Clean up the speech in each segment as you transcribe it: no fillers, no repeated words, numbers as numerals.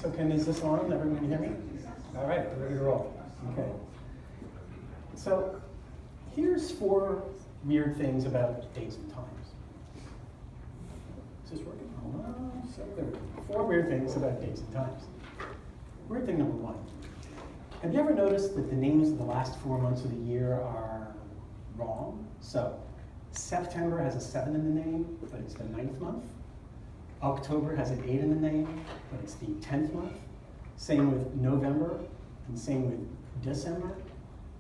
So is this on? Everyone can hear me? All right, we're ready to roll. Okay. So here's 4 weird things about dates and times. Is this working? So there we go. 4 weird things about dates and times. Weird thing number 1. Have you ever noticed that the names of the last 4 months of the year are wrong? So September has a 7 in the name, but it's the 9th month. October has an 8 in the name, but it's the 10th month. Same with November, and same with December.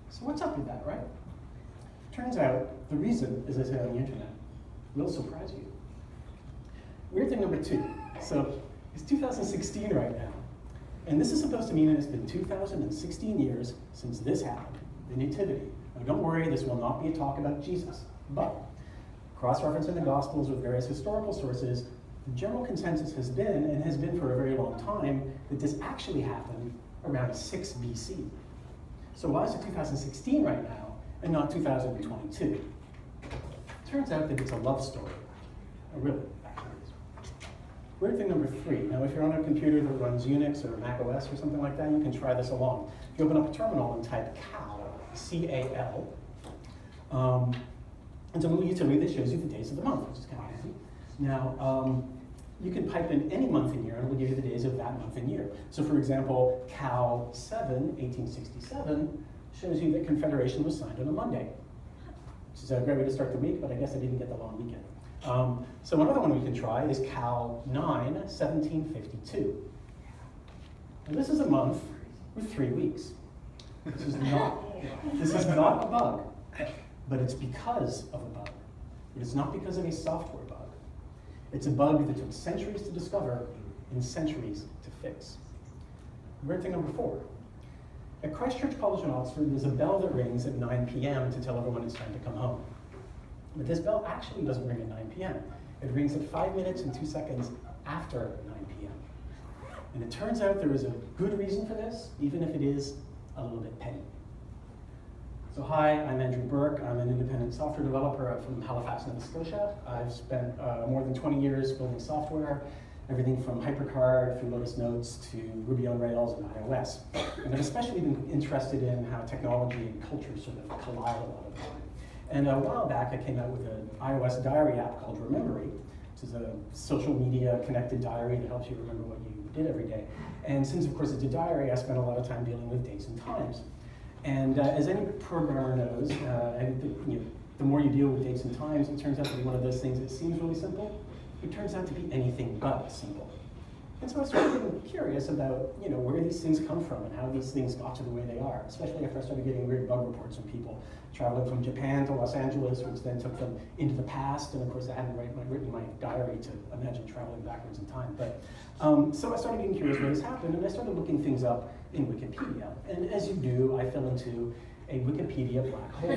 So what's up with that, right? Turns out the reason, as I said on the internet, will surprise you. Weird thing number 2. So it's 2016 right now. And this is supposed to mean that it's been 2016 years since this happened, the Nativity. Now don't worry, this will not be a talk about Jesus. But cross-referencing the Gospels with various historical sources, the general consensus has been, and has been for a very long time, that this actually happened around 6 BC. So why is it 2016 right now and not 2022? Turns out that it's a love story. Oh, really? Weird thing number 3. Now, if you're on a computer that runs Unix or Mac OS or something like that, you can try this along. If you open up a terminal and type cal, C-A-L, it's a little utility that shows you the days of the month, which is kind of handy. Now, you can pipe in any month and year, and it will give you the days of that month and year. So, for example, Cal 7, 1867, shows you that Confederation was signed on a Monday, which is a great way to start the week, but I guess I didn't get the long weekend. So another one we can try is Cal 9, 1752. And this is a month with 3 weeks. This is not a bug, but it's because of a bug. It is not because of a software bug. It's a bug that took centuries to discover and centuries to fix. Weird thing number 4. At Christ Church College in Oxford, there's a bell that rings at 9 p.m. to tell everyone it's time to come home. But this bell actually doesn't ring at 9 p.m. It rings at 5 minutes and 2 seconds after 9 p.m. And it turns out there is a good reason for this, even if it is a little bit petty. So hi, I'm Andrew Burke. I'm an independent software developer from Halifax, Nova Scotia. I've spent more than 20 years building software, everything from HyperCard through Lotus Notes to Ruby on Rails and iOS. And I've especially been interested in how technology and culture sort of collide a lot of the time. And a while back, I came out with an iOS diary app called Remembery, which is a social media connected diary that helps you remember what you did every day. And since, of course, it's a diary, I spent a lot of time dealing with dates and times. And as any programmer knows, the more you deal with dates and times, it turns out to be one of those things that seems really simple. It turns out to be anything but simple. And so I started getting curious about where these things come from and how these things got to the way they are, especially after I started getting weird bug reports from people traveling from Japan to Los Angeles, which then took them into the past. And of course, I hadn't written my diary to imagine traveling backwards in time. But so I started getting curious where this happened, and I started looking things up in Wikipedia. And as you do, I fell into a Wikipedia black hole.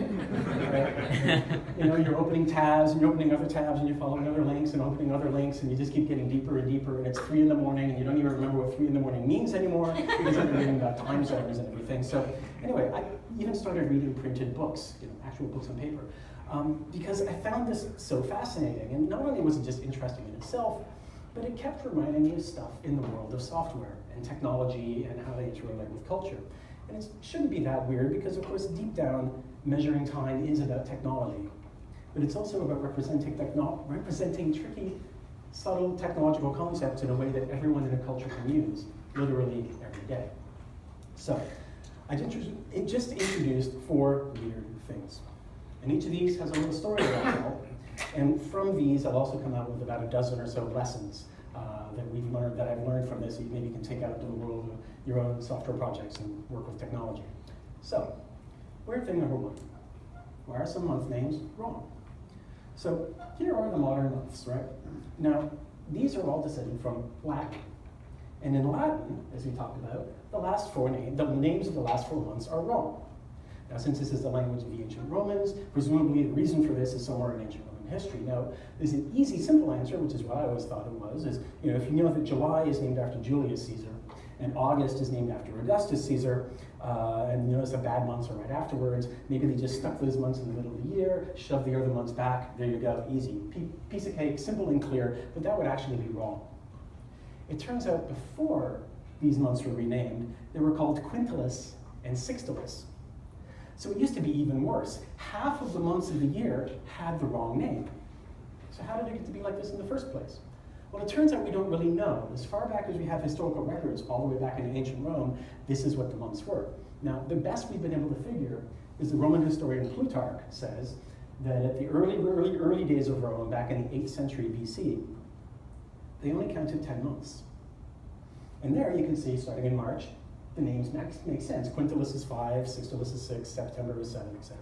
Right? You're opening tabs and you're opening other tabs and you're following other links and opening other links, and you just keep getting deeper and deeper, and it's 3 in the morning and you don't even remember what 3 in the morning means anymore because you're reading about time zones and everything. So anyway, I even started reading printed books, actual books on paper, because I found this so fascinating. And not only was it just interesting in itself, but it kept reminding me of stuff in the world of software and technology and how they interrelate with culture. And it shouldn't be that weird because, of course, deep down, measuring time is about technology. But it's also about representing tricky, subtle technological concepts in a way that everyone in a culture can use, literally every day. So, I just introduced 4 weird things. And each of these has a little story that I'll tell. And from these, I'll also come out with about a dozen or so lessons that I've learned from this, you maybe can take out into the world of your own software projects and work with technology. So, weird thing number 1. Why are some month names wrong? So, here are the modern months, right? Now, these are all descended from Latin. And in Latin, as we talked about, the names of the last 4 months are wrong. Now, since this is the language of the ancient Romans, presumably the reason for this is somewhere in ancient Roman history. Now, there's an easy, simple answer, which is what I always thought it was, is, if you know that July is named after Julius Caesar, and August is named after Augustus Caesar, and you notice the bad months are right afterwards, maybe they just stuck those months in the middle of the year, shoved the other months back, there you go, easy. Piece of cake, simple and clear, but that would actually be wrong. It turns out before these months were renamed. They were called Quintilis and Sextilis. So it used to be even worse. Half of the months of the year had the wrong name. So how did it get to be like this in the first place? Well, it turns out we don't really know. As far back as we have historical records, all the way back in ancient Rome, this is what the months were. Now, the best we've been able to figure is the Roman historian Plutarch says that at the early days of Rome, back in the 8th century BC, they only counted 10 months. And there you can see, starting in March, the names make sense. Quintilis is 5, Sextilis is 6, September is 7, etc.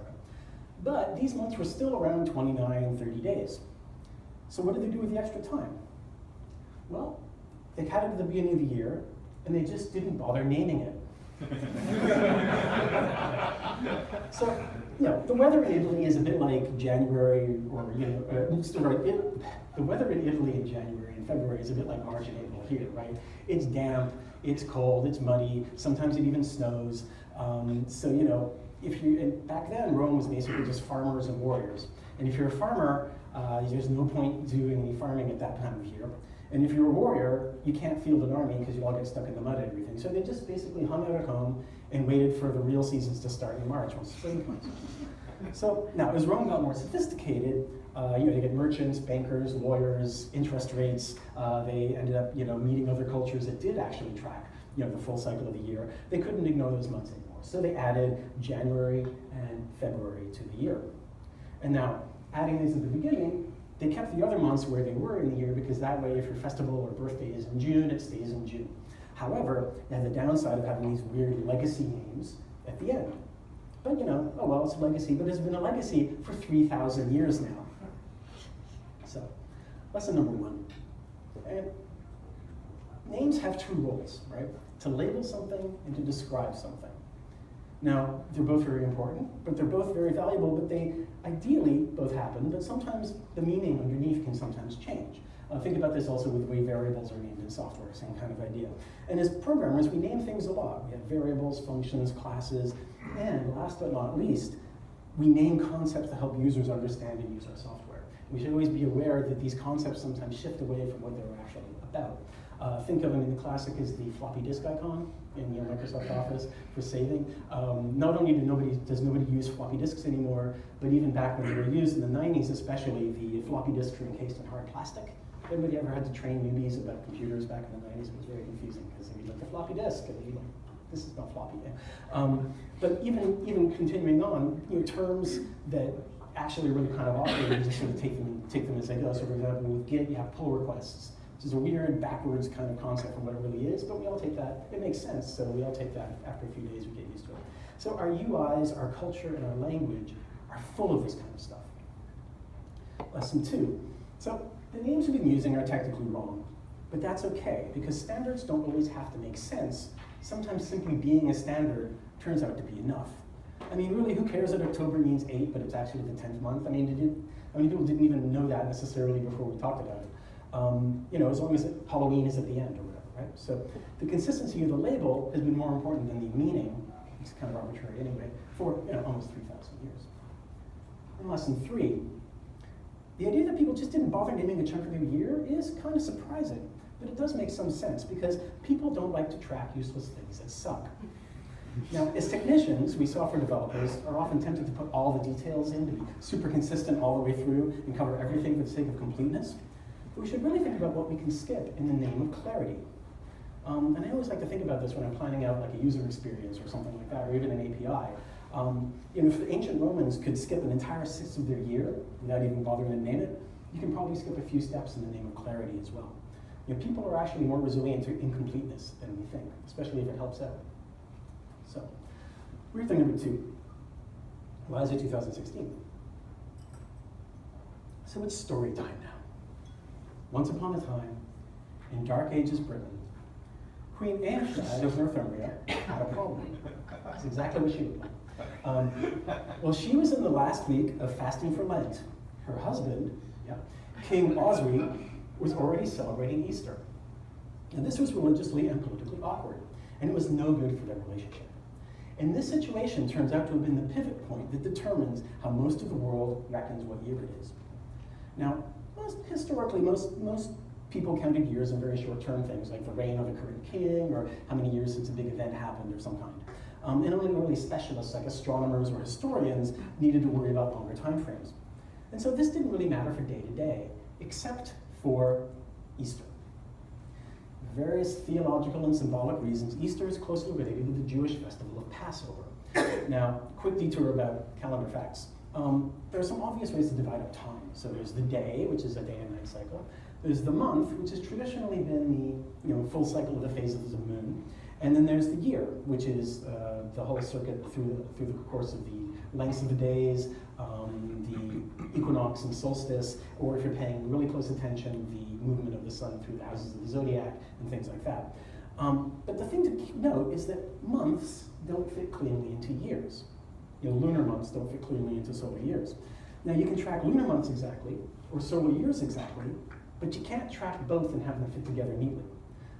But these months were still around 29, 30 days. So what did they do with the extra time? Well, they had it at the beginning of the year, and they just didn't bother naming it. So, the weather in Italy is a bit like January, or, the weather in Italy in January and February is a bit like March and April here, right? It's damp, it's cold, it's muddy, sometimes it even snows. And back then, Rome was basically just farmers and warriors. And if you're a farmer, there's no point doing any farming at that time of year. And if you're a warrior, you can't field an army because you all get stuck in the mud and everything. So they just basically hung out at home and waited for the real seasons to start in March once spring comes. So now, as Rome got more sophisticated, they get merchants, bankers, lawyers, interest rates. They ended up, meeting other cultures that did actually track, the full cycle of the year. They couldn't ignore those months anymore. So they added January and February to the year. And now, adding these at the beginning, they kept the other months where they were in the year because that way if your festival or birthday is in June, it stays in June. However, it had the downside of having these weird legacy names at the end. But it's a legacy, but it's been a legacy for 3,000 years now. So, lesson number 1. And names have two roles, right? To label something and to describe something. Now, they're both very important, but they're both very valuable, but they ideally both happen, but sometimes the meaning underneath can sometimes change. Think about this also with the way variables are named in software, same kind of idea. And as programmers, we name things a lot. We have variables, functions, classes, and last but not least, we name concepts to help users understand and use our software. We should always be aware that these concepts sometimes shift away from what they're actually about. Think of them in the classic as the floppy disk icon in Microsoft Office for saving. Not only does nobody use floppy disks anymore, but even back when they were used in the 90s especially, the floppy disks were encased in hard plastic. Anybody ever had to train newbies about computers back in the 90s? It was very confusing because they'd be like, the floppy disk, and they'd be like, this is not floppy. But even continuing on, terms that actually really kind of awkward, you just sort of take them as they go. So for example, with Git, you have pull requests, which is a weird, backwards kind of concept for what it really is, but we all take that. It makes sense, so we all take that. After a few days, we get used to it. So our UIs, our culture, and our language are full of this kind of stuff. Lesson 2. So the names we've been using are technically wrong, but that's okay, because standards don't always have to make sense. Sometimes simply being a standard turns out to be enough. I mean, really, who cares that October means 8, but it's actually the 10th month? I mean, people didn't even know that necessarily before we talked about it. As long as Halloween is at the end or whatever, right? So the consistency of the label has been more important than the meaning. It's kind of arbitrary anyway, for almost 3,000 years. And lesson 3, the idea that people just didn't bother naming a chunk of their year is kind of surprising, but it does make some sense because people don't like to track useless things that suck. Now, as technicians, we software developers are often tempted to put all the details in to be super consistent all the way through and cover everything for the sake of completeness. But we should really think about what we can skip in the name of clarity. And I always like to think about this when I'm planning out like a user experience or something like that, or even an API. If the ancient Romans could skip an entire 6th of their year without even bothering to name it, you can probably skip a few steps in the name of clarity as well. People are actually more resilient to incompleteness than we think, especially if it helps out. So, weird thing number 2. Why is it 2016? So it's story time now. Once upon a time, in Dark Ages Britain, Queen Anne of Northumbria had a problem. That's exactly what she looked like. Well, she was in the last week of fasting for Lent. Her husband, King Oswy, was already celebrating Easter. And this was religiously and politically awkward, and it was no good for their relationship. And this situation turns out to have been the pivot point that determines how most of the world reckons what year it is. Now, historically, most people counted years in very short-term things, like the reign of a current king, or how many years since a big event happened of some kind. And only specialists like astronomers or historians needed to worry about longer time frames. And so this didn't really matter for day to day, except for Easter. Various theological and symbolic reasons, Easter is closely related to the Jewish festival of Passover. Now, quick detour about calendar facts. There are some obvious ways to divide up time. So there's the day, which is a day and night cycle. There's the month, which has traditionally been the full cycle of the phases of the moon. And then there's the year, which is the whole circuit through the course of the lengths of the days, the equinox and solstice, or if you're paying really close attention, the movement of the sun through the houses of the zodiac and things like that. But the thing to note is that months don't fit cleanly into years. Lunar months don't fit cleanly into solar years. Now you can track lunar months exactly, or solar years exactly, but you can't track both and have them fit together neatly.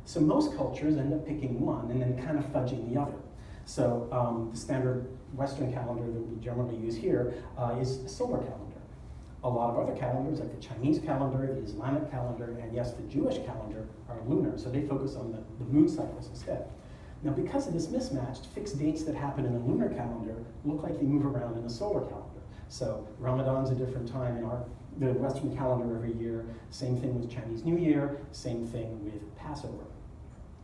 So most cultures end up picking one and then kind of fudging the other. So the standard Western calendar that we generally use here is a solar calendar. A lot of other calendars, like the Chinese calendar, the Islamic calendar, and yes, the Jewish calendar, are lunar, so they focus on the moon cycles instead. Now, because of this mismatch, fixed dates that happen in a lunar calendar look like they move around in a solar calendar. So Ramadan's a different time in the Western calendar every year. Same thing with Chinese New Year, same thing with Passover.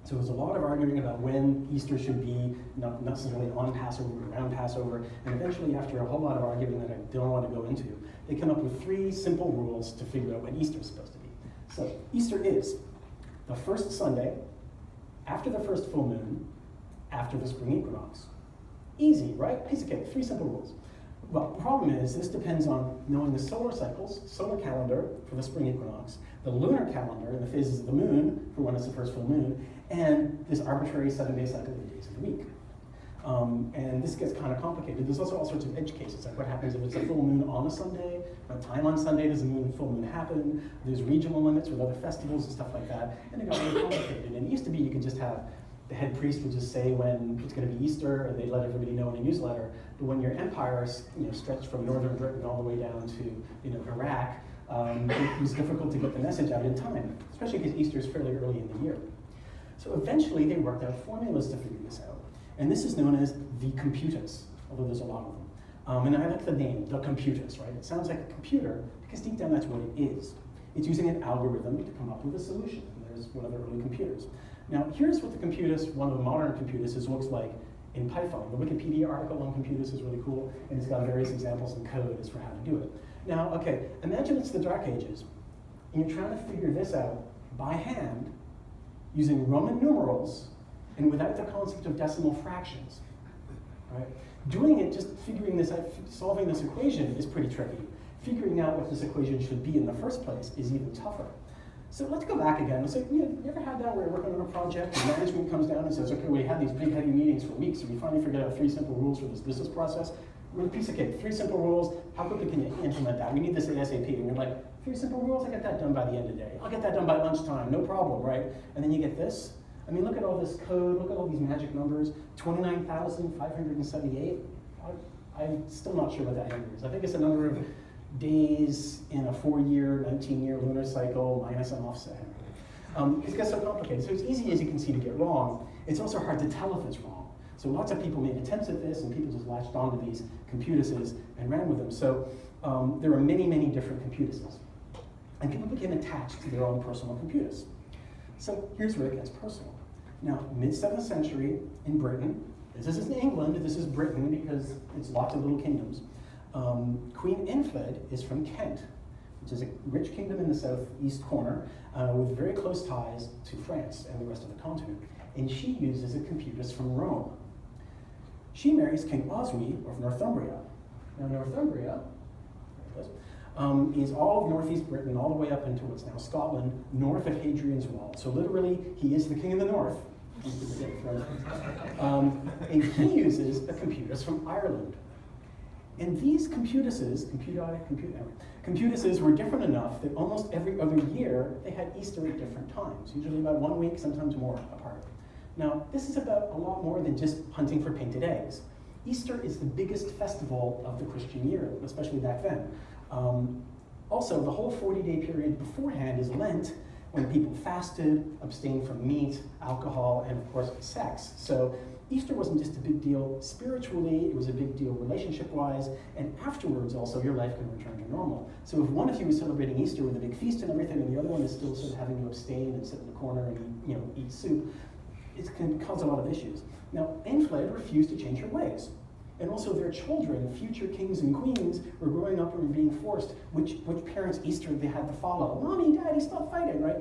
So there's a lot of arguing about when Easter should be, not necessarily on Passover, but around Passover. And eventually, after a whole lot of arguing that I don't want to go into, they come up with 3 simple rules to figure out when Easter is supposed to be. So Easter is the first Sunday, after the first full moon, after the spring equinox. Easy, right? Piece of cake, 3 simple rules. Well, the problem is this depends on knowing the solar cycles, solar calendar for the spring equinox, the lunar calendar and the phases of the moon for when it's the first full moon, and this arbitrary 7-day cycle of the days of the week. And this gets kind of complicated. There's also all sorts of edge cases, like what happens if it's a full moon on a Sunday, what time on Sunday does the full moon happen, there's regional limits with other festivals and stuff like that, and it got really complicated. And it used to be you could just have the head priest would just say when it's going to be Easter, and they'd let everybody know in a newsletter. But when your empire stretched from northern Britain all the way down to Iraq, it was difficult to get the message out in time, especially because Easter is fairly early in the year. So eventually they worked out formulas to figure this out. And this is known as the computus, although there's a lot of them. And I like the name, the computus, right? It sounds like a computer, because deep down that's what it is. It's using an algorithm to come up with a solution. And there's one of the early computers. Now, here's what the computus, one of the modern computuses, looks like in Python. The Wikipedia article on computus is really cool, and it's got various examples in code as for how to do it. Now, okay, imagine it's the Dark Ages, and you're trying to figure this out by hand, using Roman numerals, and without the concept of decimal fractions, right? Doing it, just figuring this out, solving this equation is pretty tricky. Figuring out what this equation should be in the first place is even tougher. So let's go back again. Let's say, you ever had that where you're working on a project and management comes down and says, okay, we had these big heavy meetings for weeks, and we finally figured out 3 simple rules for this business process. We're a piece of cake, 3 simple rules. How quickly can you implement that? We need this ASAP. And you're like, 3 simple rules, I get that done by the end of the day. I'll get that done by lunchtime, no problem, right? And then you get this. I mean, look at all this code, look at all these magic numbers, 29,578. I'm still not sure what that number is. I think it's a number of days in a 4-year, 19-year lunar cycle minus an offset. It gets so complicated. So it's easy, as you can see, to get wrong. It's also hard to tell if it's wrong. So lots of people made attempts at this, and people just latched onto these computuses and ran with them. So there are many, many different computuses. And people became attached to their own personal computus. So here's where it gets personal. Now, mid-7th century in Britain, this isn't England, this is Britain because it's lots of little kingdoms. Queen Infled is from Kent, which is a rich kingdom in the southeast corner with very close ties to France and the rest of the continent. And she uses a computus from Rome. She marries King Oswy of Northumbria. Now Northumbria is all of northeast Britain, all the way up into what's now Scotland, north of Hadrian's Wall. So literally, he is the king of the north. And he uses a computus from Ireland. And these computuses were different enough that almost every other year they had Easter at different times, usually about 1 week, sometimes more apart. Now, this is about a lot more than just hunting for painted eggs. Easter is the biggest festival of the Christian year, especially back then. Also, the whole 40-day period beforehand is Lent, when people fasted, abstained from meat, alcohol, and of course, sex. So Easter wasn't just a big deal spiritually, it was a big deal relationship-wise, and afterwards also your life can return to normal. So if one of you is celebrating Easter with a big feast and everything, and the other one is still sort of having to abstain and sit in the corner and eat soup, it can cause a lot of issues. Now, Ainfled refused to change her ways. And also their children, future kings and queens, were growing up and being forced which parents' Easter they had to follow. Mommy, Daddy, stop fighting, right?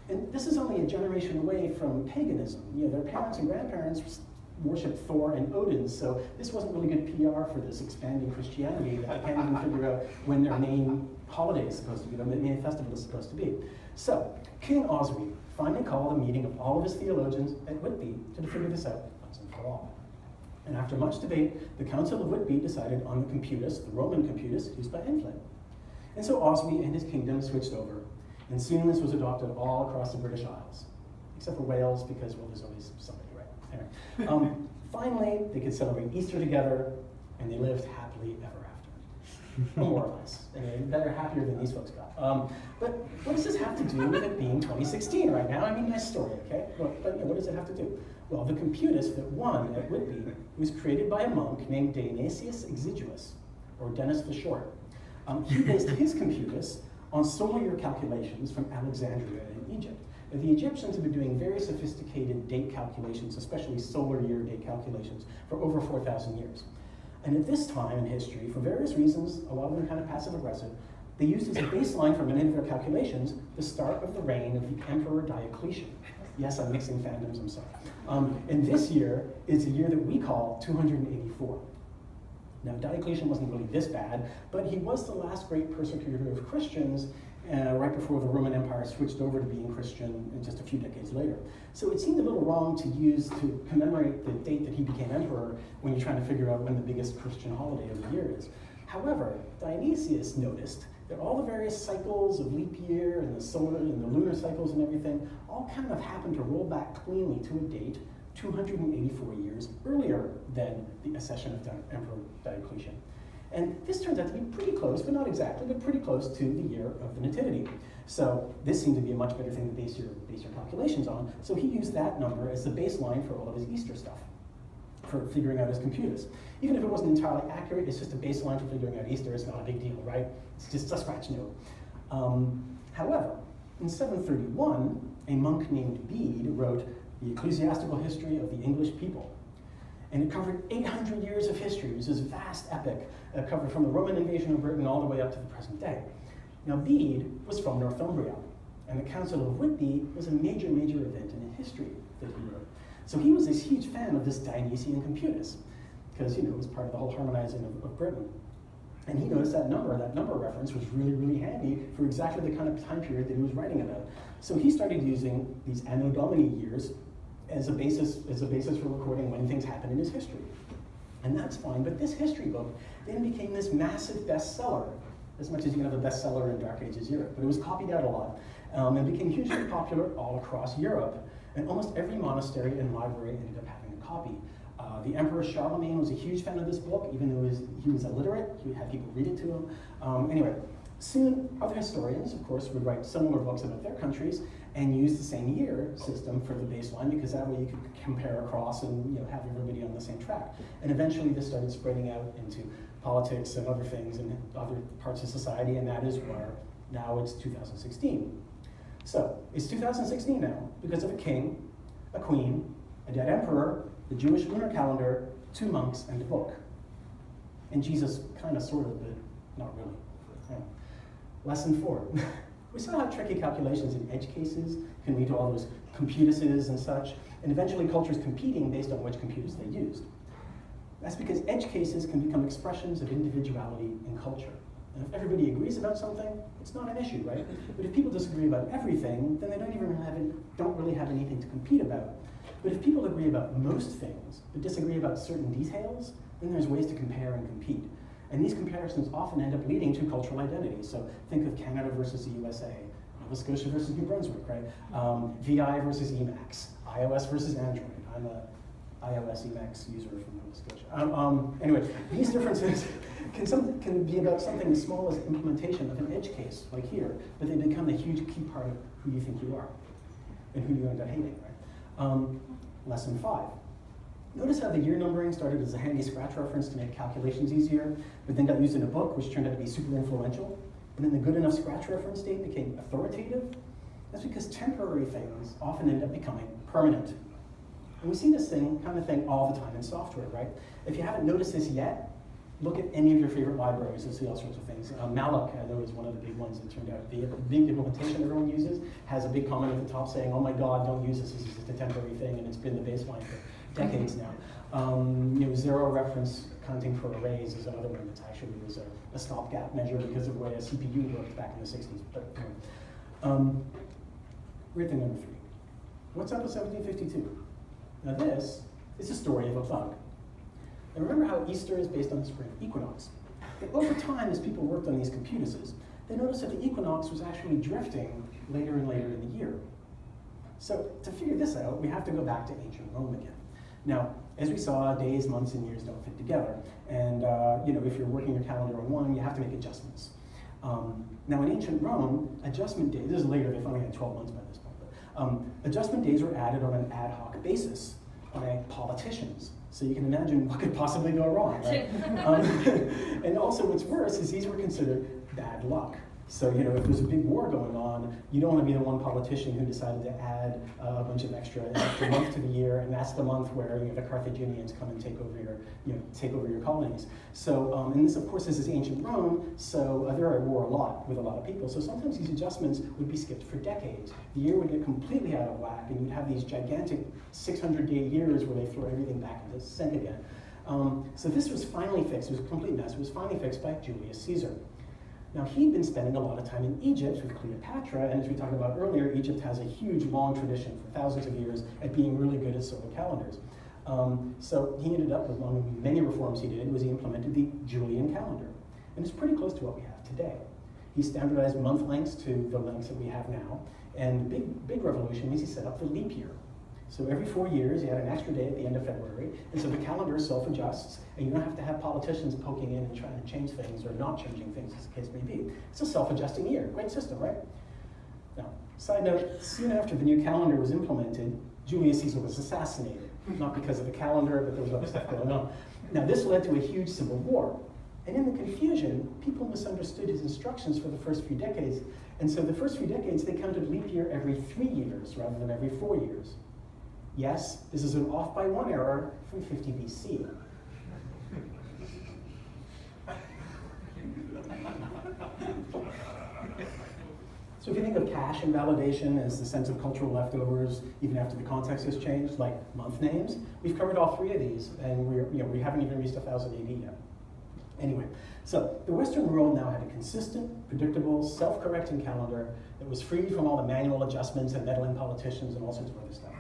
And this is only a generation away from paganism. Their parents and grandparents worshipped Thor and Odin, so this wasn't really good PR for this expanding Christianity that they can't even figure out when their main holiday is supposed to be, their main festival is supposed to be. So, King Oswy finally called a meeting of all of his theologians at Whitby to figure this out once and for all. And after much debate, the Council of Whitby decided on the computus, the Roman computus, used by Ainfled. And so Oswy and his kingdom switched over, and soon this was adopted all across the British Isles, except for Wales, because, well, there's always somebody, right? Anyway, finally, they could celebrate Easter together, and they lived happily ever after. More or less. And they're happier than these folks got. But what does this have to do with it being 2016 right now? I mean, nice story, okay? But what does it have to do? Well, the computus that won at Whitby was created by a monk named Dionysius Exiguus, or Dennis for short. He based his computus on solar year calculations from Alexandria in Egypt. Now, the Egyptians have been doing very sophisticated date calculations, especially solar year date calculations, for over 4,000 years. And at this time in history, for various reasons, a lot of them kind of passive-aggressive, they used as a baseline for many of their calculations the start of the reign of the Emperor Diocletian. Yes, I'm mixing fandoms, I'm sorry. And this year is the year that we call 284. Now, Diocletian wasn't really this bad, but he was the last great persecutor of Christians right before the Roman Empire switched over to being Christian just a few decades later. So it seemed a little wrong to use to commemorate the date that he became emperor when you're trying to figure out when the biggest Christian holiday of the year is. However, Dionysius noticed that all the various cycles of leap year and the solar and the lunar cycles and everything all kind of happened to roll back cleanly to a date 284 years earlier than the accession of Emperor Diocletian. And this turns out to be pretty close, but not exactly, but pretty close to the year of the Nativity. So this seemed to be a much better thing to base your calculations on. So he used that number as the baseline for all of his Easter stuff, for figuring out his computus. Even if it wasn't entirely accurate, it's just a baseline for figuring out Easter. It's not a big deal, right? It's just a scratch note. However, in 731, a monk named Bede wrote the Ecclesiastical History of the English People. And it covered 800 years of history. It was this vast epic. It covered from the Roman invasion of Britain all the way up to the present day. Now, Bede was from Northumbria, and the Council of Whitby was a major event in history that he wrote. So he was this huge fan of this Dionysian computus, because it was part of the whole harmonizing of Britain. And he noticed that number reference was really handy for exactly the kind of time period that he was writing about. So he started using these Anno Domini years as a basis for recording when things happened in his history. And that's fine, but this history book then became this massive bestseller, as much as you can have a bestseller in Dark Ages Europe, but it was copied out a lot, and became hugely popular all across Europe, and almost every monastery and library ended up having a copy. The Emperor Charlemagne was a huge fan of this book, even though he was illiterate. He had people read it to him. Anyway, soon other historians, of course, would write similar books about their countries and use the same year system for the baseline, because that way you could compare across and have everybody on the same track. And eventually this started spreading out into politics and other things and other parts of society, and that is where now it's 2016. So it's 2016 now because of a king, a queen, a dead emperor, the Jewish lunar calendar, 2 monks, and a book. And Jesus kind of, sort of, but not really. Yeah. Lesson 4. We saw how tricky calculations in edge cases can lead to all those computuses and such, and eventually cultures competing based on which computus they used. That's because edge cases can become expressions of individuality in culture. And if everybody agrees about something, it's not an issue, right? But if people disagree about everything, then they don't really have anything to compete about. But if people agree about most things, but disagree about certain details, then there's ways to compare and compete. And these comparisons often end up leading to cultural identity. So think of Canada versus the USA, Nova Scotia versus New Brunswick, right? VI versus Emacs, iOS versus Android. I'm a iOS Emacs user from Nova Scotia. Anyway, these differences can be about something as small as implementation of an edge case, like here, but they become a huge key part of who you think you are, and who you end up hating, right? Lesson 5. Notice how the year numbering started as a handy scratch reference to make calculations easier, but then got used in a book, which turned out to be super influential. And then the good enough scratch reference date became authoritative. That's because temporary things often end up becoming permanent. And we see this kind of thing all the time in software, right? If you haven't noticed this yet, look at any of your favorite libraries and see all sorts of things. Malloc, I know, is one of the big ones that turned out. The big implementation everyone uses has a big comment at the top saying, oh my God, don't use this is just a temporary thing, and it's been the baseline for decades now. Zero reference counting for arrays is another one that actually was a stopgap measure because of the way a CPU worked back in the 60s. But weird thing number 3. What's up with 1752? Now this is the story of a bug. Now remember how Easter is based on the spring equinox. And over time, as people worked on these computuses, they noticed that the equinox was actually drifting later and later in the year. So to figure this out, we have to go back to ancient Rome again. Now, as we saw, days, months, and years don't fit together. And if you're working your calendar on one, you have to make adjustments. Now in ancient Rome, adjustment days, this is later, they finally had 12 months by this point, but adjustment days were added on an ad hoc basis by politicians. So you can imagine what could possibly go wrong, right? And also what's worse is these were considered bad luck. So, if there's a big war going on, you don't want to be the one politician who decided to add a bunch of extra month to the year, and that's the month where the Carthaginians come and take over your colonies. So, and this, of course, is ancient Rome, so they're at war a lot with a lot of people. So sometimes these adjustments would be skipped for decades. The year would get completely out of whack, and you'd have these gigantic 600-day years where they throw everything back into sync again. So this was finally fixed. It was a complete mess. It was finally fixed by Julius Caesar. Now, he'd been spending a lot of time in Egypt with Cleopatra, and as we talked about earlier, Egypt has a huge, long tradition for thousands of years at being really good at solar calendars. So he ended up with one of the many reforms he did was he implemented the Julian calendar, and it's pretty close to what we have today. He standardized month lengths to the lengths that we have now, and the big revolution is he set up the leap year. So every 4 years, you had an extra day at the end of February, and so the calendar self-adjusts, and you don't have to have politicians poking in and trying to change things or not changing things, as the case may be. It's a self-adjusting year. Great system, right? Now, side note, soon after the new calendar was implemented, Julius Caesar was assassinated. Not because of the calendar, but there was other stuff going on. Now, this led to a huge civil war. And in the confusion, people misunderstood his instructions for the first few decades. And so the first few decades, they counted leap year every 3 years rather than every 4 years. Yes, this is an off by 1 error from 50 BC. So if you think of cache invalidation as the sense of cultural leftovers, even after the context has changed, like month names, we've covered all 3 of these, and we haven't even reached 1000 AD yet. Anyway, so the Western world now had a consistent, predictable, self-correcting calendar that was free from all the manual adjustments and meddling politicians and all sorts of other stuff.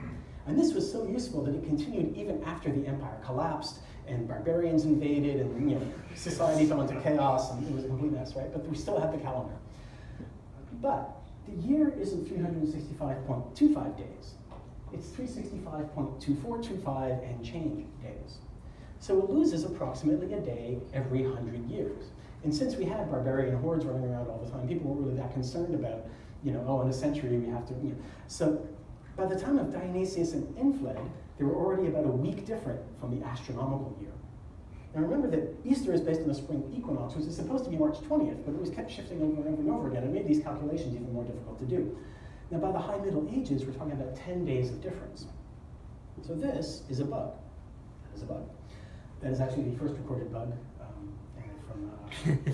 And this was so useful that it continued even after the empire collapsed and barbarians invaded and society fell into chaos and it was a complete mess, right? But we still had the calendar. But the year isn't 365.25 days. It's 365.2425 and change days. So it loses approximately a day every 100 years. And since we had barbarian hordes running around all the time, people weren't really that concerned about, in a century we have to, So by the time of Dionysius and Infled, they were already about a week different from the astronomical year. Now remember that Easter is based on the spring equinox, which is supposed to be March 20th, but it was kept shifting over and over and over again. It made these calculations even more difficult to do. Now by the High Middle Ages, we're talking about 10 days of difference. So this is a bug. That is a bug. That is actually the first recorded bug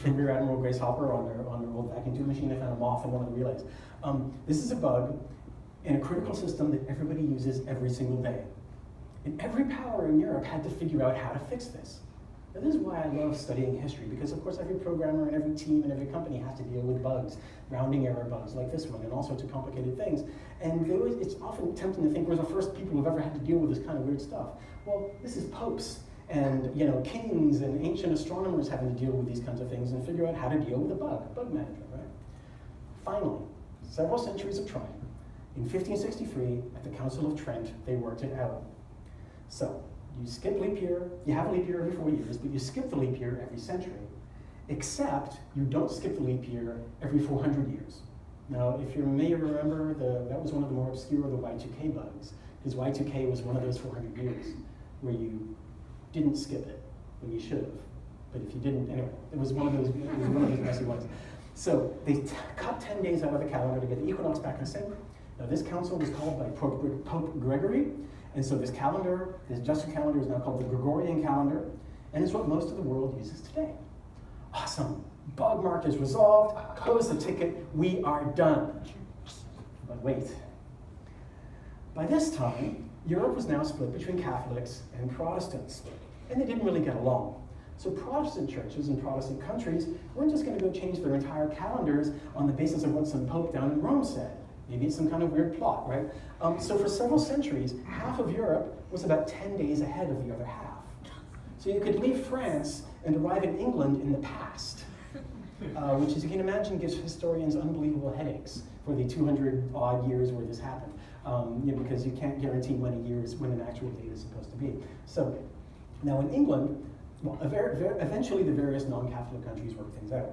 from Rear Admiral Grace Hopper on their old vacuum tube machine. They found a moth in one of the relays. This is a bug in a critical system that everybody uses every single day. And every power in Europe had to figure out how to fix this. Now this is why I love studying history, because of course every programmer and every team and every company has to deal with bugs, rounding error bugs like this one, and all sorts of complicated things. And it's often tempting to think we're the first people who've ever had to deal with this kind of weird stuff. Well, this is popes and kings and ancient astronomers having to deal with these kinds of things and figure out how to deal with a bug management, right? Finally, several centuries of trying, in 1563, at the Council of Trent, they worked it out. So, you skip leap year, you have a leap year every 4 years, but you skip the leap year every century, except you don't skip the leap year every 400 years. Now, if you may remember, that was one of the more obscure of the Y2K bugs, because Y2K was one of those 400 years where you didn't skip it when you should have. But if you didn't, anyway, it was one of those messy ones. So they cut 10 days out of the calendar to get the equinox back in sync. Now this council was called by Pope Gregory, and so this calendar, this Justice calendar, is now called the Gregorian calendar, and it's what most of the world uses today. Awesome. Bug mark is resolved, close the ticket, we are done. But wait. By this time, Europe was now split between Catholics and Protestants, and they didn't really get along. So Protestant churches in Protestant countries weren't just going to go change their entire calendars on the basis of what some pope down in Rome said. Maybe it's some kind of weird plot, right? So for several centuries, half of Europe was about 10 days ahead of the other half. So you could leave France and arrive in England in the past, which, as you can imagine, gives historians unbelievable headaches for the 200-odd years where this happened, because you can't guarantee when an actual date is supposed to be. So now in England, well, eventually the various non-Catholic countries work things out.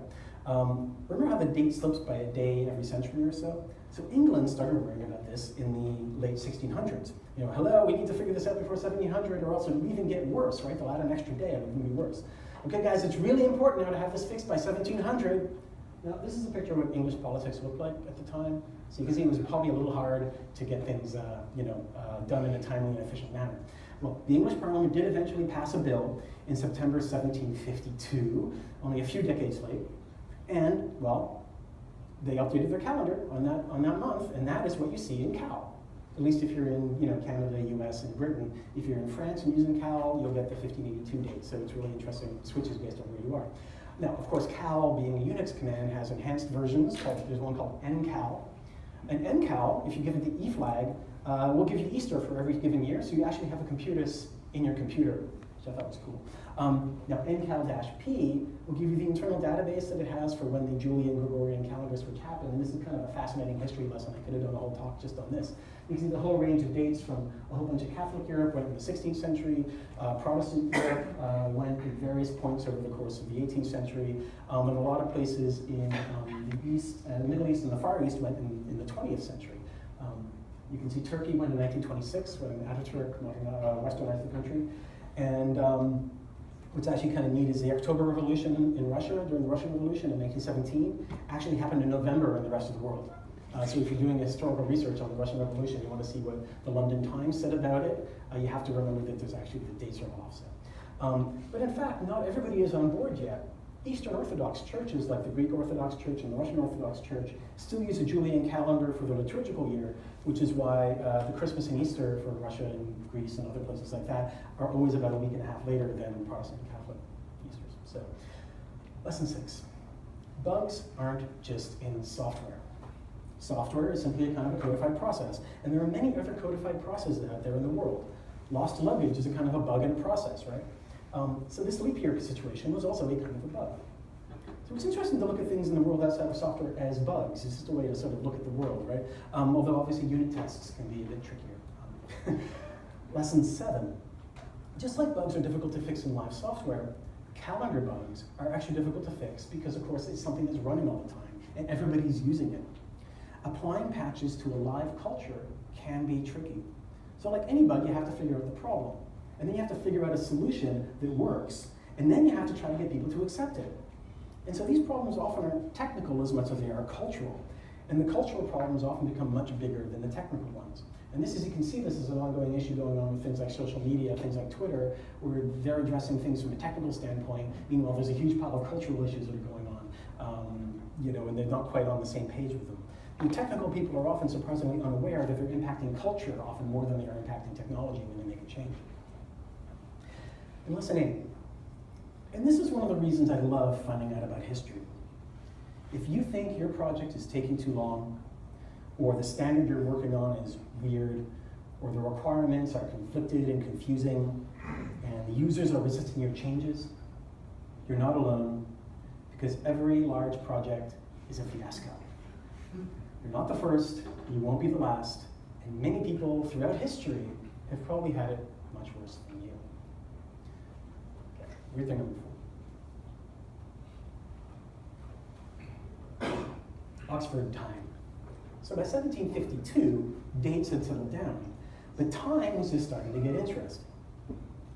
Remember how the date slips by a day every century or so? So England started worrying about this in the late 1600s. Hello, we need to figure this out before 1700 or else it'll even get worse, right? They'll add an extra day, it'll even be worse. Okay, guys, it's really important now to have this fixed by 1700. Now, this is a picture of what English politics looked like at the time. So you can see it was probably a little hard to get things, done in a timely and efficient manner. Well, the English Parliament did eventually pass a bill in September 1752, only a few decades late, and, well, they updated their calendar on that month, and that is what you see in Cal. At least if you're in Canada, US, and Britain. If you're in France and using Cal, you'll get the 1582 date, so it's really interesting. It switches based on where you are. Now, of course, Cal, being a Unix command, has enhanced versions. There's one called ncal. And ncal, if you give it the E flag, will give you Easter for every given year, so you actually have a computus in your computer, which I thought was cool. Now, ncal-p will give you the internal database that it has for when the Julian Gregorian calendar switch happened, and this is kind of a fascinating history lesson. I could have done a whole talk just on this. You can see the whole range of dates from a whole bunch of Catholic Europe went in the 16th century, Protestant Europe went at various points over the course of the 18th century, and a lot of places in the East, the Middle East and the Far East went in the 20th century. You can see Turkey went in 1926 when Ataturk westernized the country, and what's actually kind of neat is the October Revolution in Russia, during the Russian Revolution in 1917, actually happened in November in the rest of the world. So if you're doing historical research on the Russian Revolution, you want to see what the London Times said about it, you have to remember that there's actually the dates are offset. But in fact, not everybody is on board yet. Eastern Orthodox churches, like the Greek Orthodox Church and the Russian Orthodox Church, still use a Julian calendar for the liturgical year, which is why the Christmas and Easter for Russia and Greece and other places like that are always about a week and a half later than Protestant and Catholic Easters. So, lesson 6. Bugs aren't just in software. Software is simply a kind of a codified process, and there are many other codified processes out there in the world. Lost luggage is a kind of a bug in a process, right? So this leap year situation was also a kind of a bug. So it's interesting to look at things in the world outside of software as bugs. It's just a way to sort of look at the world, right? Although obviously unit tests can be a bit trickier. Lesson 7. Just like bugs are difficult to fix in live software, calendar bugs are actually difficult to fix because, of course, it's something that's running all the time and everybody's using it. Applying patches to a live culture can be tricky. So like any bug, you have to figure out the problem. And then you have to figure out a solution that works. And then you have to try to get people to accept it. And so these problems often aren't technical as much as they are cultural. And the cultural problems often become much bigger than the technical ones. And this, as you can see, this is an ongoing issue going on with things like social media, things like Twitter, where they're addressing things from a technical standpoint. Meanwhile, there's a huge pile of cultural issues that are going on, and they're not quite on the same page with them. And technical people are often surprisingly unaware that they're impacting culture often more than they are impacting technology when they make a change. And lesson 8. And this is one of the reasons I love finding out about history. If you think your project is taking too long, or the standard you're working on is weird, or the requirements are conflicted and confusing, and the users are resisting your changes, you're not alone, because every large project is a fiasco. You're not the first, you won't be the last, and many people throughout history have probably had it much worse than you. Okay, weird thing number 4. Oxford time. So by 1752, dates had settled down, but time was just starting to get interesting.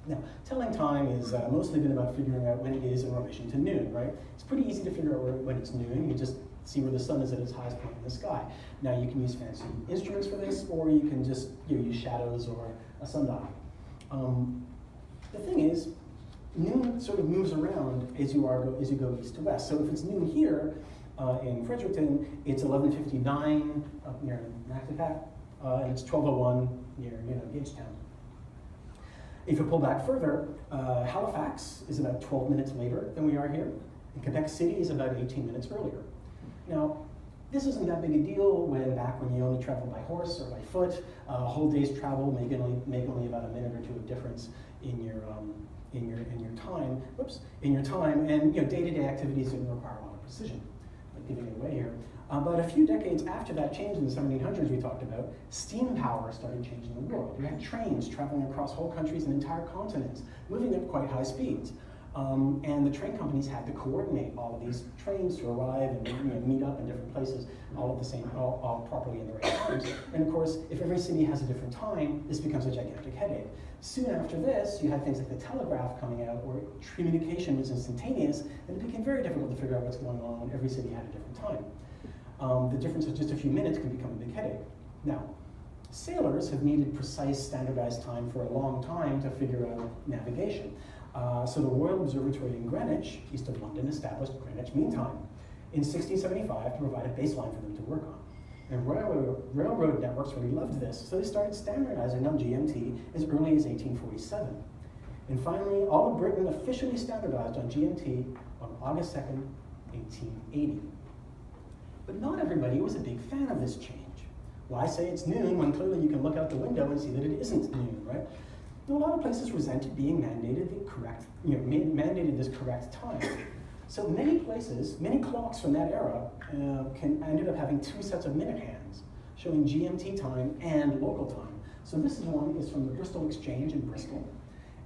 Now, telling time is mostly been about figuring out when it is in relation to noon, right? It's pretty easy to figure out when it's noon. You just see where the sun is at its highest point in the sky. Now, you can use fancy instruments for this, or you can just use shadows or a sundial. The thing is, noon sort of moves around as you go east to west. So if it's noon here in Fredericton, it's 11:59 up near Mactapac, and it's 12:01 near Gagetown. If you pull back further, Halifax is about 12 minutes later than we are here, and Quebec City is about 18 minutes earlier. Now, this isn't that big a deal back when you only traveled by horse or by foot. A whole day's travel may make only about a minute or two of difference in your time, and day-to-day activities didn't require a lot of precision. Like giving it away here. But a few decades after that change in the 1700s we talked about, steam power started changing the world. We had trains traveling across whole countries and entire continents, moving at quite high speeds. And the train companies had to coordinate all of these trains to arrive and meet up in different places, all at the same, all properly in the right times. And of course, if every city has a different time, this becomes a gigantic headache. Soon after this, you had things like the telegraph coming out, where communication was instantaneous, and it became very difficult to figure out what's going on when every city had a different time. The difference of just a few minutes can become a big headache. Now, sailors have needed precise, standardized time for a long time to figure out navigation. So the Royal Observatory in Greenwich, east of London, established Greenwich Mean Time in 1675 to provide a baseline for them to work on. And railroad networks really loved this, so they started standardizing on GMT as early as 1847. And finally, all of Britain officially standardized on GMT on August 2nd, 1880. But not everybody was a big fan of this change. Why say it's noon when clearly you can look out the window and see that it isn't noon, right? A lot of places resented being mandated mandated this correct time. So many places, many clocks from that era ended up having two sets of minute hands, showing GMT time and local time. So this one is from the Bristol Exchange in Bristol,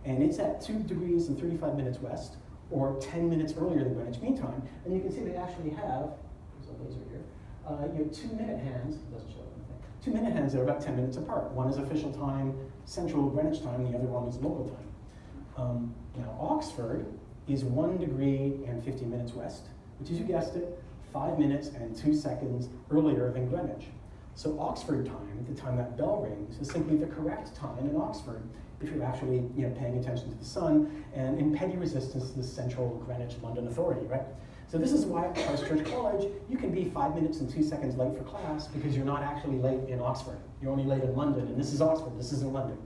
and it's at 2 degrees and 35 minutes west, or 10 minutes earlier than Greenwich Mean Time. And you can see they actually have, there's a laser here, 2 minute hands, doesn't show anything, 2 minute hands that are about 10 minutes apart. One is official time, central Greenwich time, the other one is local time. Now Oxford is 1 degree and 50 minutes west, which is, you guessed it, 5 minutes and 2 seconds earlier than Greenwich. So Oxford time, the time that bell rings, is simply the correct time in Oxford if you're actually paying attention to the sun and in petty resistance to the central Greenwich London Authority, right? So this is why at Christ Church College, you can be 5 minutes and 2 seconds late for class because you're not actually late in Oxford. You're only late in London, and this is Oxford, this isn't London.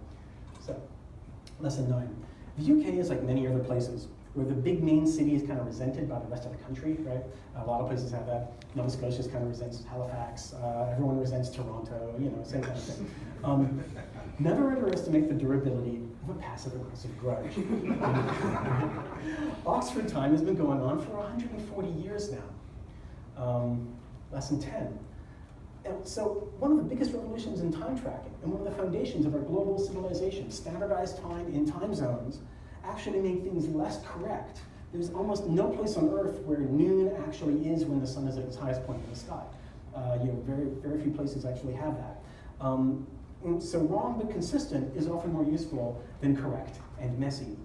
So, lesson 9. The UK is like many other places, where the big main city is kind of resented by the rest of the country, right? A lot of places have that. Nova Scotia kind of resents Halifax. Everyone resents Toronto, same kind of thing. Never underestimate the durability of a passive-aggressive grudge. Oxford time has been going on for 140 years now. Lesson 10. And so one of the biggest revolutions in time tracking and one of the foundations of our global civilization, standardized time in time zones, actually made things less correct. There's almost no place on Earth where noon actually is when the sun is at its highest point in the sky. Very, very few places actually have that. So wrong but consistent is often more useful than correct and messy.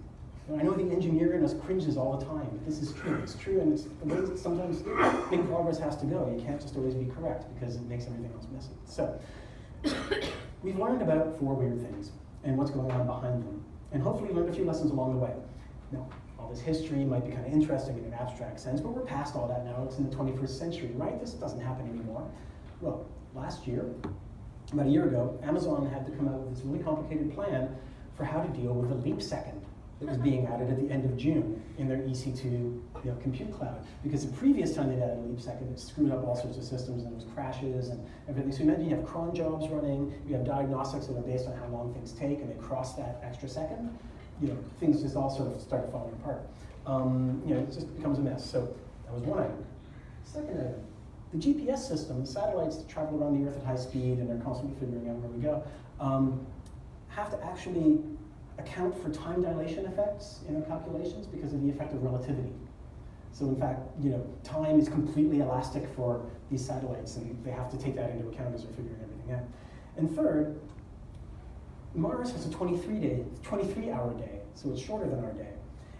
I know the engineer in us cringes all the time, but this is true. It's true, and it's the way that sometimes big progress has to go. You can't just always be correct because it makes everything else messy. So we've learned about 4 weird things and what's going on behind them, and hopefully learned a few lessons along the way. Now, all this history might be kind of interesting in an abstract sense, but we're past all that now. It's in the 21st century, right? This doesn't happen anymore. Well, last year, about a year ago, Amazon had to come out with this really complicated plan for how to deal with a leap second that was being added at the end of June in their EC2 compute cloud. Because the previous time they'd added a leap second, it screwed up all sorts of systems, and there was crashes and everything. So imagine you have cron jobs running, you have diagnostics that are based on how long things take, and they cross that extra second, things just all sort of start falling apart. It just becomes a mess. So that was one item. Second item, the GPS system, the satellites that travel around the Earth at high speed, and they're constantly figuring out where we go, have to actually account for time dilation effects in our calculations because of the effect of relativity. So in fact, time is completely elastic for these satellites, and they have to take that into account as they're figuring everything out. And third, Mars has a 23-hour day, so it's shorter than our day.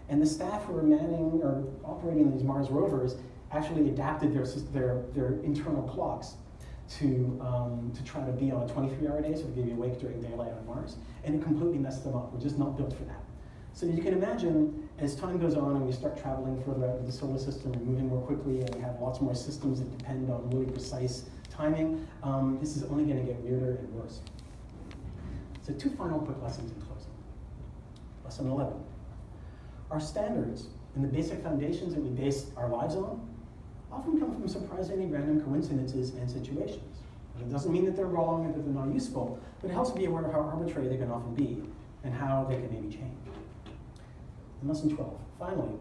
And the staff who are manning or operating these Mars rovers actually adapted their internal clocks to try to be on a 23-hour day, so they can be awake during daylight on Mars, and it completely messed them up. We're just not built for that. So you can imagine, as time goes on and we start traveling further out of the solar system and moving more quickly, and we have lots more systems that depend on really precise timing, this is only going to get weirder and worse. So 2 final quick lessons in closing. Lesson 11. Our standards and the basic foundations that we base our lives on often come from surprisingly random coincidences and situations. And it doesn't mean that they're wrong or that they're not useful, but it helps to be aware of how arbitrary they can often be and how they can maybe change. And lesson 12, finally,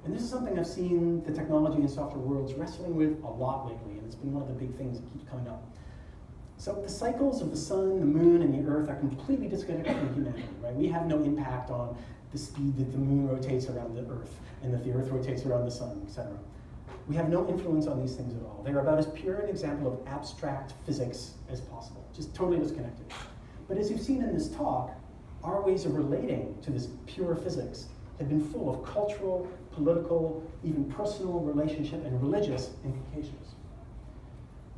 and this is something I've seen the technology and software worlds wrestling with a lot lately, and it's been one of the big things that keeps coming up. So the cycles of the sun, the moon, and the earth are completely disconnected from humanity, right? We have no impact on the speed that the moon rotates around the earth and that the earth rotates around the sun, etc. We have no influence on these things at all. They're about as pure an example of abstract physics as possible, just totally disconnected. But as you've seen in this talk, our ways of relating to this pure physics have been full of cultural, political, even personal, relationship, and religious implications.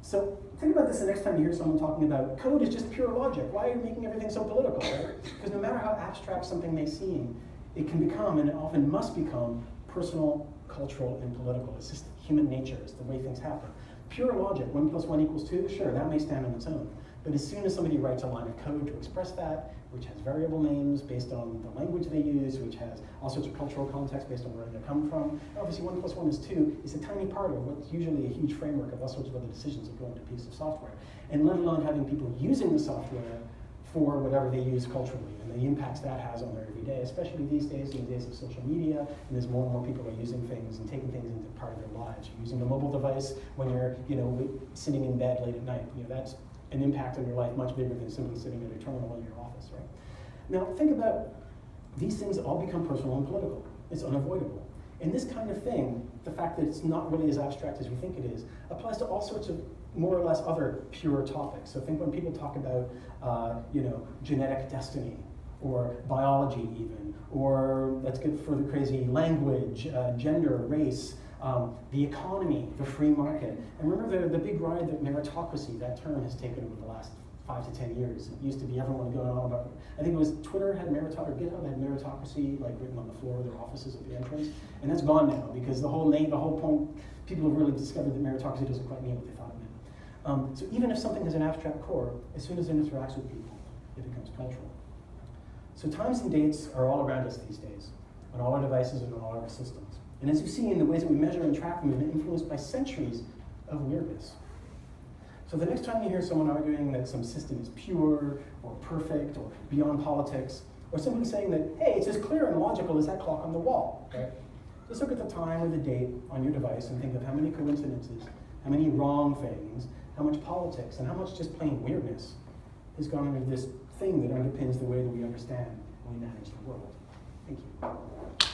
So think about this the next time you hear someone talking about code is just pure logic. Why are you making everything so political? Right? Because no matter how abstract something may seem, it can become, and it often must become, personal, cultural, and political. It's just human nature. It's the way things happen. Pure logic, 1 + 1 = 2, sure, that may stand on its own. But as soon as somebody writes a line of code to express that, which has variable names based on the language they use, which has all sorts of cultural context based on where they come from, obviously 1 + 1 = 2 is a tiny part of what's usually a huge framework of all sorts of other decisions that go into a piece of software. And let alone having people using the software for whatever they use culturally, and the impacts that has on their everyday, especially these days, in the days of social media, and as more and more people are using things and taking things into part of their lives. You're using a mobile device when you're sitting in bed late at night. That's an impact on your life much bigger than simply sitting at a terminal in your office, right? Now, think about these things all become personal and political. It's unavoidable. And this kind of thing, the fact that it's not really as abstract as we think it is, applies to all sorts of more or less other pure topics. So think when people talk about, genetic destiny, or biology even, or let's get further crazy, language, gender, race, the economy, the free market. And remember the big ride that meritocracy, that term, has taken over the last 5 to 10 years. It used to be everyone going on about, I think it was Twitter had GitHub had meritocracy written on the floor of their offices at the entrance, and that's gone now because the whole point, people have really discovered that meritocracy doesn't quite mean what they thought it meant. So even if something has an abstract core, as soon as it interacts with people, it becomes cultural. So times and dates are all around us these days, on all our devices and on all our systems. And as you see in the ways that we measure and track them, have been influenced by centuries of weirdness. So the next time you hear someone arguing that some system is pure or perfect or beyond politics, or simply saying that, hey, it's as clear and logical as that clock on the wall, right? Just look at the time or the date on your device and think of how many coincidences, how many wrong things, how much politics, and how much just plain weirdness has gone into this thing that underpins the way that we understand and we manage the world. Thank you.